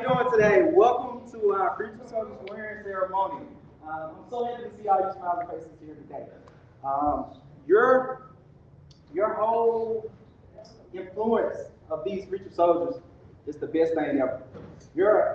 you doing today? Welcome to our Future Soldiers Wearing Ceremony. I'm so happy to see all you smiling faces here today. Um, your your whole influence of these future soldiers is the best thing ever.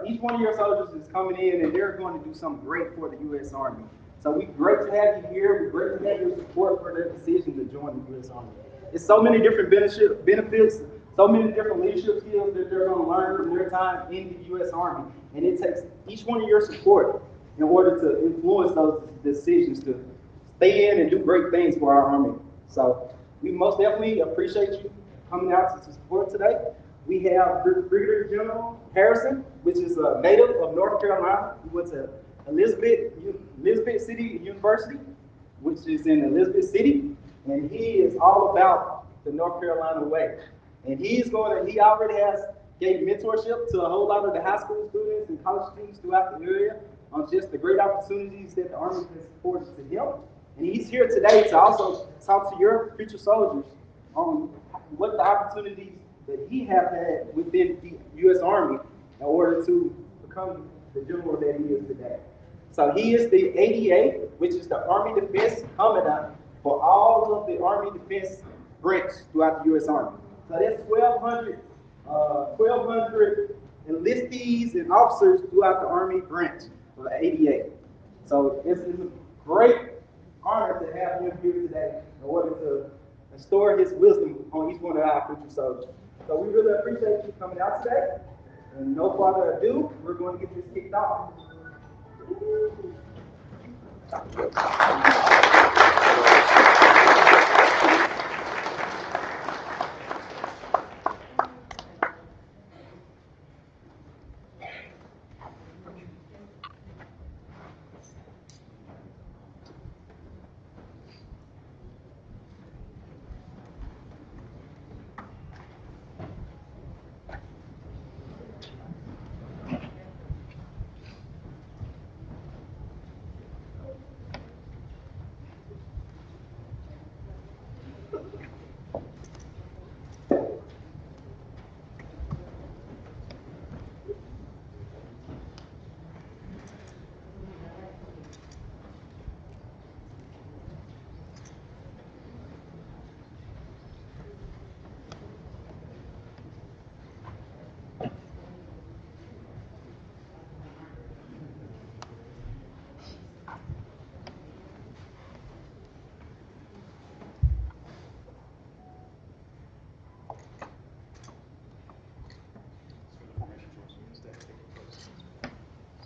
Each one of your soldiers is coming in and they're going to do something great for the U.S. Army. So we're great to have you here. We're great to have your support for their decision to join the U.S. Army. It's so many different benefits, so many different leadership skills that they're going to learn from their time in the U.S. Army. And it takes each one of your support in order to influence those decisions to stay in and do great things for our Army. So we most definitely appreciate you coming out to support today. We have Brigadier General Harrison, which is a native of North Carolina. He went to Elizabeth City University, which is in Elizabeth City, and he is all about the North Carolina way. And he already has gave mentorship to a whole lot of the high school students and college students throughout the area on just the great opportunities that the Army has afforded to him. And he's here today to also talk to your future soldiers on what the opportunities that he has had within the U.S. Army in order to become the general that he is today. So he is the ADA, which is the Army Defense Commandant for all of the Army Defense branches throughout the U.S. Army. So that's 1,200 enlistees and officers throughout the Army branch of the ADA. So it's a great honor to have him here today in order to store his wisdom on each one of our future soldiers. So we really appreciate you coming out today. And no further ado, we're going to get this kicked off.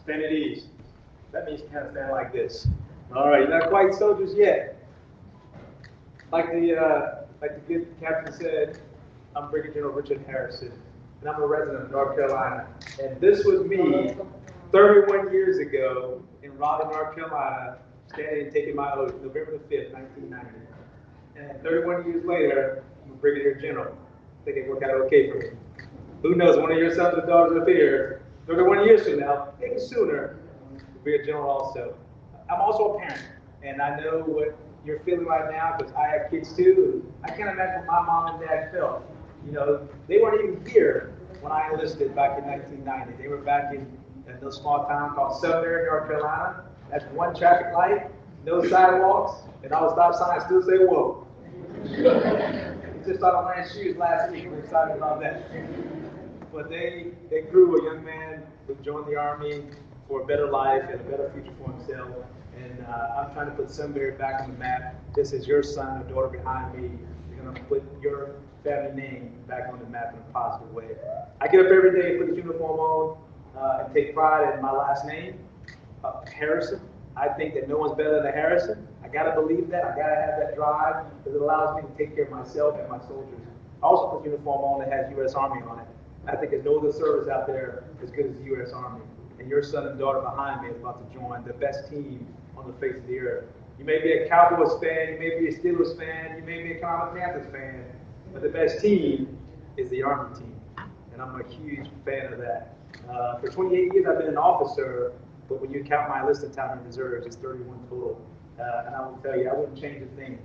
Stand at ease. That means you kind of stand like this. All right, you're not quite soldiers yet. Like the good captain said, I'm Brigadier General Richard Harrison, and I'm a resident of North Carolina. And this was me 31 years ago in Raleigh, North Carolina, standing and taking my oath, November the 5th, 1990. And 31 years later, I'm a Brigadier General. I think it worked out okay for me. Who knows, one of your sons or daughters up here, 31 years from now, maybe sooner, will be a general also. I'm also a parent, and I know what you're feeling right now because I have kids too. I can't imagine what my mom and dad felt. You know, they weren't even here when I enlisted back in 1990. They were back in a little small town called Sudbury, North Carolina. That's one traffic light, no sidewalks, and all the stop signs still say whoa. Just started wearing shoes last week. We're excited about that. But they grew a young man who joined the Army for a better life and a better future for himself. And I'm trying to put Sunbury back on the map. This is your son or daughter behind me. You're going to put your family name back on the map in a positive way. I get up every day, put the uniform on, and take pride in my last name, Harrison. I think that no one's better than Harrison. I gotta believe that. I gotta have that drive because it allows me to take care of myself and my soldiers. I also put a uniform on that has U.S. Army on it. I think there's no other service out there as good as the U.S. Army. And your son and daughter behind me is about to join the best team on the face of the earth. You may be a Cowboys fan, you may be a Steelers fan, you may be a Carolina Panthers fan, but the best team is the Army team. And I'm a huge fan of that. For 28 years I've been an officer, but when you count my enlisted time in reserves, it's 31 total. And I will tell you, I wouldn't change a thing.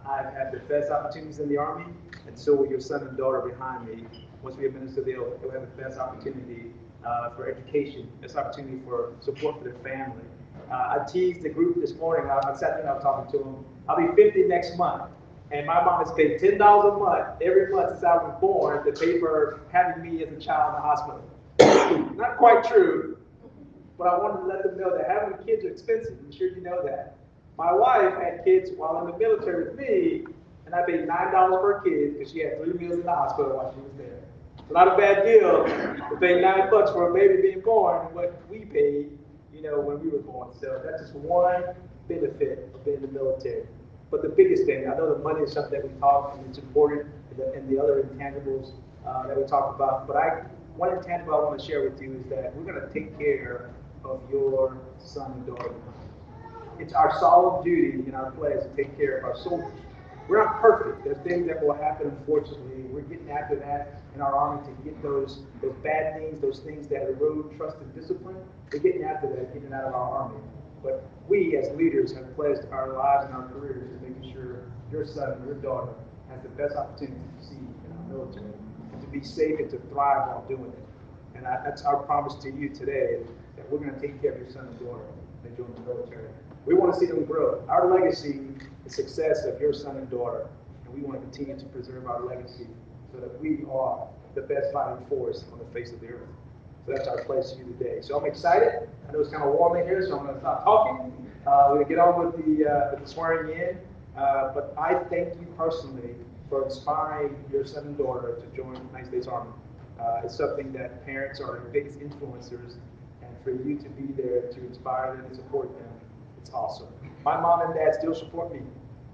I've had the best opportunities in the Army, and so will your son and daughter behind me. Once we administer the oath, they'll have the best opportunity for education, best opportunity for support for their family. I teased the group this morning. I sat there and I was talking to them. I'll be 50 next month, and my mom has paid $10 a month every month since I was born to pay for having me as a child in the hospital. Not quite true, but I wanted to let them know that having kids are expensive. I'm sure you know that. My wife had kids while in the military with me, and I paid $9 per kid because she had 3 meals in the hospital while she was there. It's not a bad deal to pay $9 for a baby being born, what we paid, when we were born. So that's just one benefit of being in the military. But the biggest thing, I know the money is something that we talk and it's important, and the other intangibles that we talk about. But one intangible I want to share with you is that we're going to take care of your son and daughter. It's our solemn duty in our pledge to take care of our soldiers. We're not perfect. There's things that will happen, unfortunately. We're getting after that in our Army to get those bad things, those things that erode trust and discipline. We're getting after that, getting out of our Army. But we as leaders have pledged our lives and our careers to making sure your son, your daughter has the best opportunity to succeed in our military, and to be safe and to thrive while doing it. And that's our promise to you today, that we're going to take care of your son and daughter that join the military. We want to see them grow. Our legacy, the success of your son and daughter, and we want to continue to preserve our legacy so that we are the best fighting force on the face of the earth. So that's our pledge to you today. So I'm excited. I know it's kind of warm in here, so I'm going to stop talking. We're going to get on with the swearing in. But I thank you personally for inspiring your son and daughter to join the United States Army. It's something that parents are the biggest influencers, and for you to be there to inspire them and support them, it's awesome. My mom and dad still support me.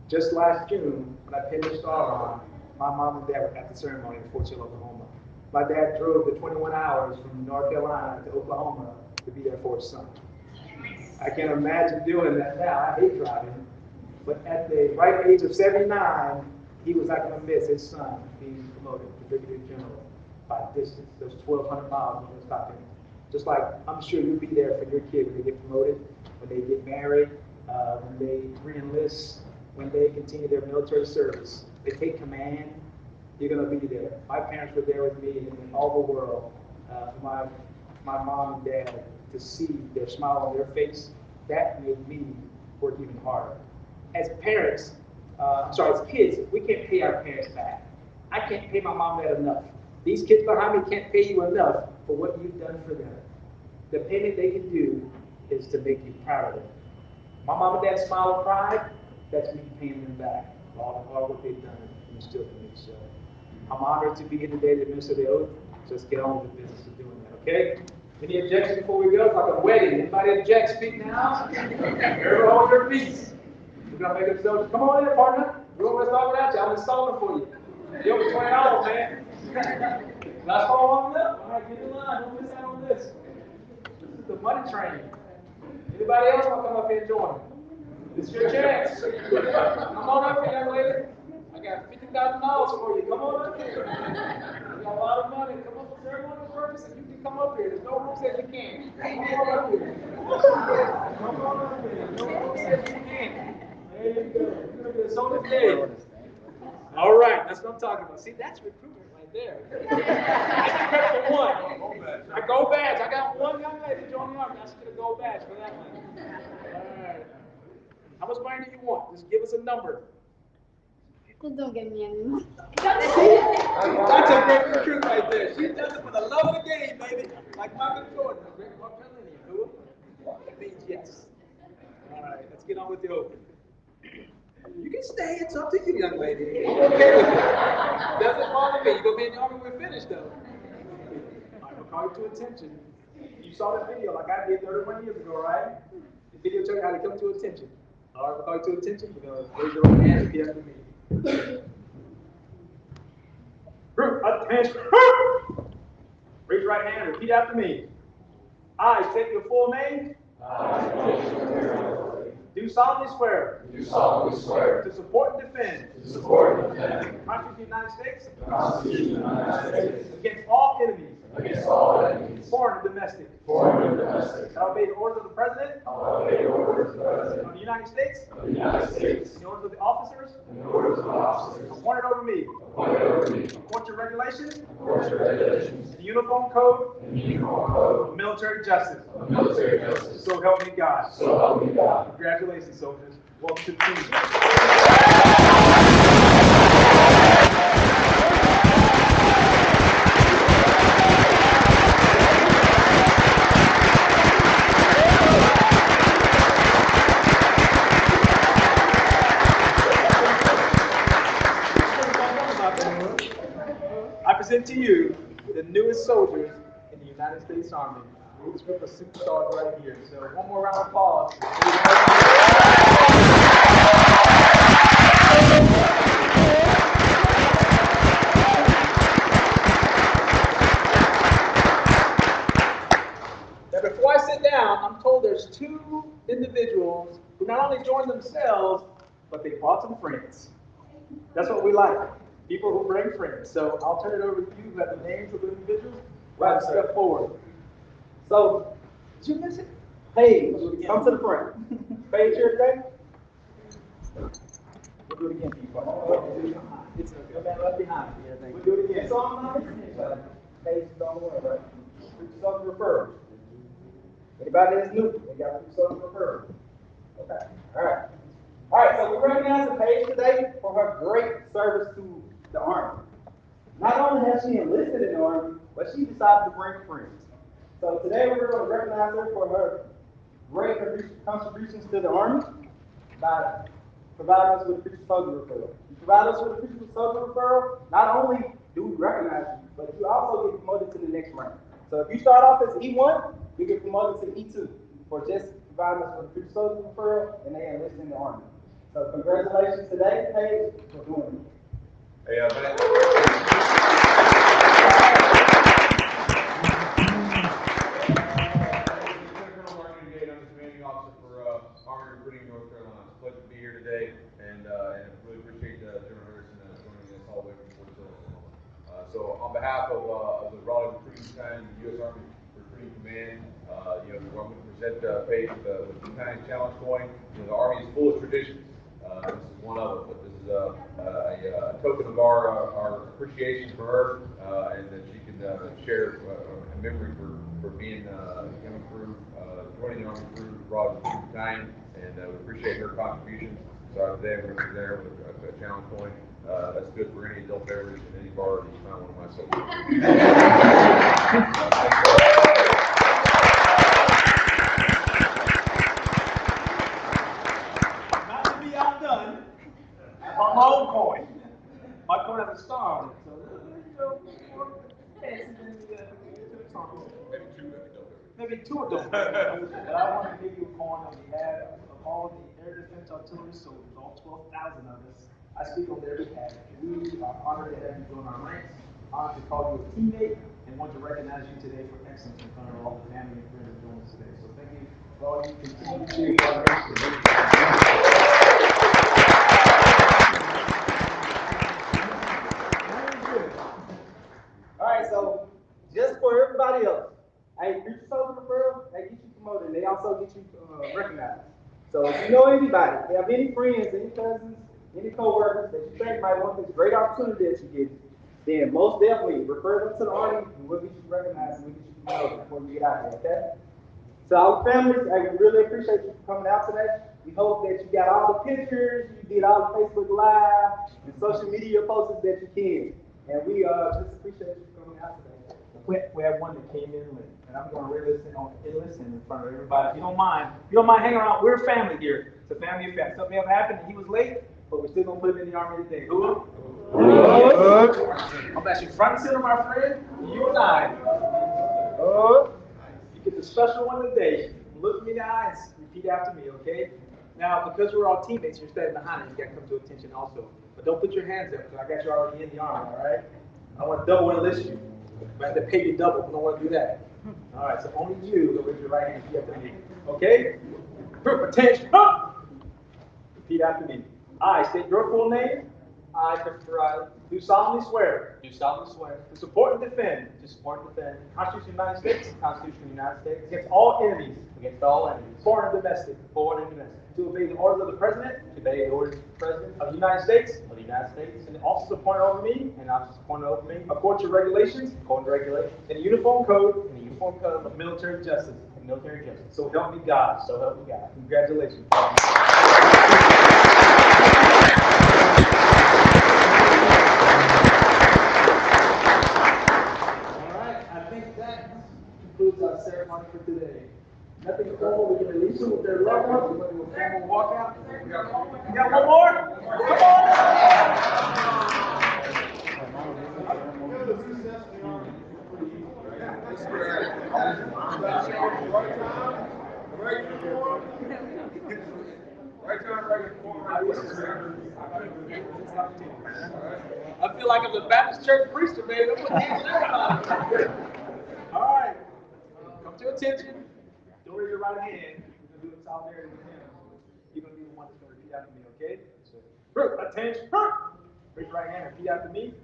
Just last June, when I pinned the star on, my mom and dad were at the ceremony in Fort Sill, Oklahoma. My dad drove the 21 hours from North Carolina to Oklahoma to be there for his son. I can't imagine doing that now. I hate driving. But at the ripe age of 79, he was not going to miss his son being promoted to Brigadier General by distance. Those 1,200 miles when stopping. Just like I'm sure you'll be there for your kid when they get promoted, when they get married, when they re-enlist, when they continue their military service. They take command. You're going to be there. My parents were there with me and all the world. My mom and dad, to see their smile on their face, that made me work even harder. As parents, as kids, we can't pay our parents back. I can't pay my mom and dad enough. These kids behind me can't pay you enough for what you've done for them. The payment they can do is to make you proud of them. My mom and dad smile and pride, that's me paying them back for all the hard work they've done and instilled in me. So I'm honored to be here today to administer the oath. So let's get on with the business of doing that, okay? Any objections before we go? It's like a wedding. Anybody object? Speak now. Everyone hold your peace. We're going to make it so. Come on in, partner. We won't start without you. I'm installing for you. You owe me $20, man. Last call on up. All right, get in line. Don't miss out on this. This is the money train. Anybody else want to come up here and join me? This is your chance. Come on up here, young lady. I got $50,000 for you. Come on up here. We got a lot of money. Come up for ceremonial purposes. You can come up here. There's no rule says you can't. Come on up here. Come on up here. No rule says you can't. There you go. You're going to get so today. All right. That's what I'm talking about. See, that's recruitment right there. That's credit for one. I go badge. I got one young lady to join the Army. I should get a gold badge for that one. All right. How much money do you want? Just give us a number. Just don't give me any money. That's a great recruit right there. She does it for the love of the game, baby. Like Michael Jordan. That means yes. All right, let's get on with the oath. You can stay. It's up to you, young lady. I'm okay with it. Doesn't bother me. You're going to be in the Army when we're finished, though. All right, we'll call you to attention. You saw that video like I did 31 years ago, right? The video showed you how to come to attention. All right, we'll call you to attention. You're going to raise your right hand and repeat after me. Group, attention. Raise your right hand and repeat after me. I state your full name. Do solemnly swear. Do solemnly swear. To support and defend. To support and defend. The Constitution of the United States. The Constitution of the United States. Against all enemies. Against all enemies. foreign or domestic, foreign and domestic. that I obey the orders of the President I will obey the orders of the President of the United States, of the United States and the orders of the officers and the orders of the officers appointed over me, appointed over me, according to regulations, according to regulations, the Uniform Code and the Uniform Code of Military Justice. of military justice. So help me God. So help me God. Congratulations, soldiers. Welcome to the team. I present to you the newest soldiers in the United States Army. This group of superstars right here. So one more round of applause. Now before I sit down, I'm told there's two individuals who not only joined themselves, but they brought some friends. That's what we like. People who bring friends. So I'll turn it over to you who have the names of the individuals. Right, step forward. So, Did you miss it? Paige, come to the front. Paige here today? We'll do it again, people. It's a man left behind. We'll do it again. So I'm not Paige is on the way, right? Preacher Southern referred. Anybody that's new, they got Preacher Southern referred. Okay, all right. All right, so we recognize Paige today for her great service to the Army. Not only has she enlisted in the Army, but she decided to bring friends. So today we're going to recognize her for her great contributions to the Army by providing us with a Preacher Soldier referral. You provide us with a Preacher Soldier referral, not only do we recognize you, but you also get promoted to the next rank. So if you start off as E1, you get promoted to E2 for just providing us with a Preacher Soldier referral, and they enlist in the Army. So congratulations today, Paige, for doing it. Hey, Army Recruiting North Carolina. It's a pleasure to be here today, and I really appreciate General Harrison joining us all the way from Fort Sill, Oklahoma. So on behalf of the Raleigh Recruiting Battalion, the U.S. Army Recruiting Command, I'm going to present Paige with the Battalion Challenge Coin. The Army is full of traditions. This is one of them, but this is a token of our appreciation for her, and that she can share a memory for being coming through, joining the Army through Raleigh Recruiting Battalion, and we appreciate her contributions. So today we're going to be there with a challenge coin. That's good for any adult beverage in any bar that you find one of my soldiers. Not to be outdone, I bought my own coin. My coin has a star on it. So maybe two adult beverages. But I want to give you a coin on behalf of all the Air Defense Artillery soldiers, all 12,000 of us. I speak on their behalf. We are honored to have you join our ranks, honored to call you a teammate, and want to recognize you today for excellence in front of all the family and friends who joined us today. So thank you for all you continue to do. All right, so just for everybody else, hey, Preacher Soldier referral, they get you promoted, and they also get you recognized. So if you know anybody, if you have any friends, any cousins, any co-workers that you think might want this great opportunity that you get, then most definitely refer them to the Army, and we'll get you recognized and we'll get you promoted before you get out there, okay? So our families, I really appreciate you coming out today. We hope that you got all the pictures, you did all the Facebook Live and social media posts that you can. And we just appreciate you coming out today. We have one that came in late, and I'm going to enlist in front of everybody. If you don't mind hanging around. We're family here. It's a family affair. Something ever happened and he was late, but we're still going to put him in the Army today. Who? I'm actually front and center, my friend. You and I. You get the special one today. Look me in the eye and repeat after me, okay? Now, because we're all teammates, you're standing behind us. You got to come to attention also. But don't put your hands up, because I got you already in the Army, all right? I want to double enlist you. I have to pay you double. We don't want to do that. All right, so only you go with your right hand repeat after me. Okay? Group attention. Repeat after me. I state your full name. I, Christopher Riley, do solemnly swear do solemnly swear to support and defend to support and defend the Constitution of the United States the Constitution of the United States against all enemies, against all enemies, foreign and domestic, foreign and domestic, to obey the orders of the President to obey the orders of the President of the United States of the United States and the officers appointed over me and officers appointed over me according to regulations according to regulations and the Uniform Code and the Uniform Code of Military Justice. of military justice. So help me God. So help me God. Congratulations. All right, I think that concludes our ceremony for today. Nothing formal, we can release them with their loved ones, we're going to do a formal walkout. We got one more? Come on! I feel like I'm the Baptist church preacher, baby. All right, come to attention. Don't raise your right hand. We're going to do the solidarity with him. You're going to be the one that's going to repeat after me, okay? Attention. Raise your right hand and repeat after me.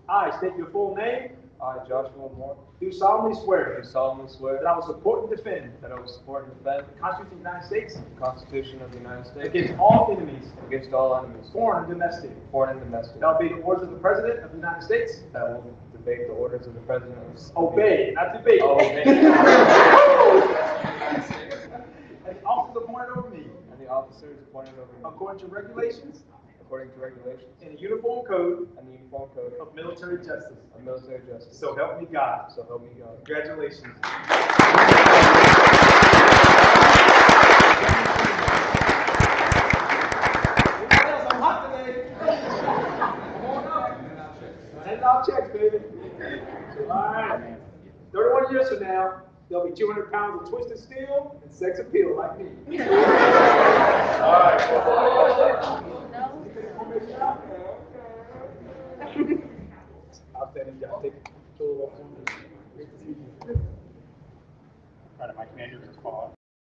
I state your full name. I, Joshua Moore, Do solemnly swear do solemnly swear that I will support and defend that I will support and defend the Constitution of the United States the Constitution of the United States against all enemies, against all enemies, foreign and domestic. foreign and domestic, That I will obey the orders of the President of the United States. that will debate the orders of the President of the Obey, not debate. Obey. And the officers appointed over me, and the officers appointed over me according to regulations according to regulations and the Uniform Code and the Uniform Code of Military Justice. of military justice. So help me God. So help me God. Congratulations. I'm hot today. Come on up. $10 checks, baby. All right. 31 years from now, there'll be 200 pounds of twisted steel and sex appeal like me. All right. Outstanding job. Take control of that. Great to see you. My commander is a squad.